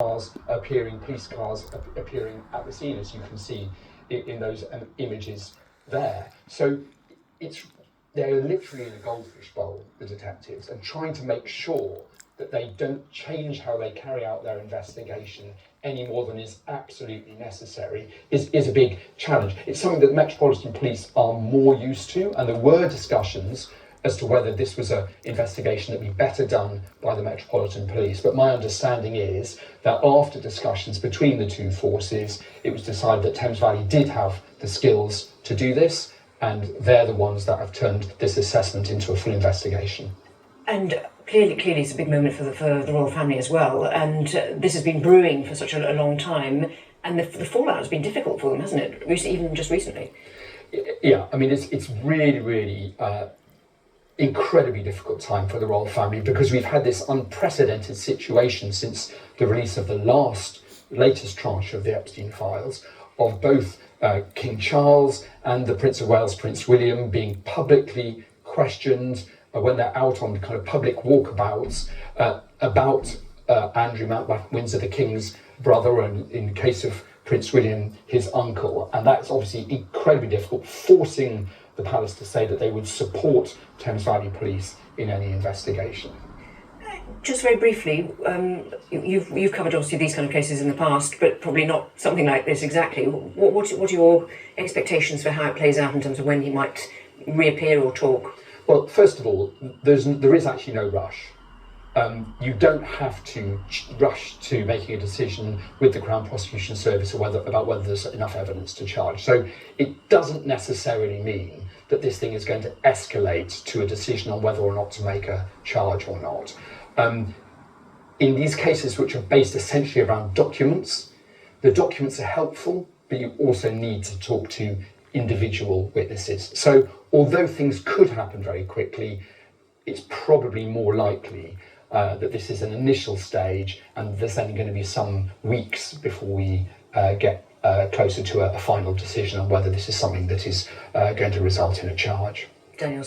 cars appearing, police cars appearing at the scene, as you can see in those images there. So they're literally in a goldfish bowl, the detectives, and trying to make sure that they don't change how they carry out their investigation any more than is absolutely necessary is a big challenge. It's something that Metropolitan Police are more used to, and there were discussions as to whether this was an investigation that would be better done by the Metropolitan Police. But my understanding is that after discussions between the two forces, it was decided that Thames Valley did have the skills to do this, and they're the ones that have turned this assessment into a full investigation. And clearly it's a big moment for the royal family as well, and this has been brewing for such a long time, and the fallout has been difficult for them, hasn't it? Even just recently. Yeah, I mean, it's really incredibly difficult time for the royal family, because we've had this unprecedented situation since the release of the latest tranche of the Epstein files, of both King Charles and the Prince of Wales, Prince William, being publicly questioned when they're out on kind of public walkabouts about Andrew Mountbatten-Windsor, the King's brother, and in the case of Prince William, his uncle. And that's obviously incredibly difficult, forcing the palace to say that they would support Thames Valley Police in any investigation. Just very briefly, you've covered obviously these kind of cases in the past, but probably not something like this exactly. What are your expectations for how it plays out in terms of when he might reappear or talk? Well, first of all, there is actually no rush. You don't have to rush to making a decision with the Crown Prosecution Service about whether there's enough evidence to charge. So it doesn't necessarily mean that this thing is going to escalate to a decision on whether or not to make a charge or not. In these cases, which are based essentially around documents, the documents are helpful, but you also need to talk to individual witnesses. So although things could happen very quickly, it's probably more likely that this is an initial stage, and there's then going to be some weeks before we get closer to a final decision on whether this is something that is going to result in a charge. Daniel.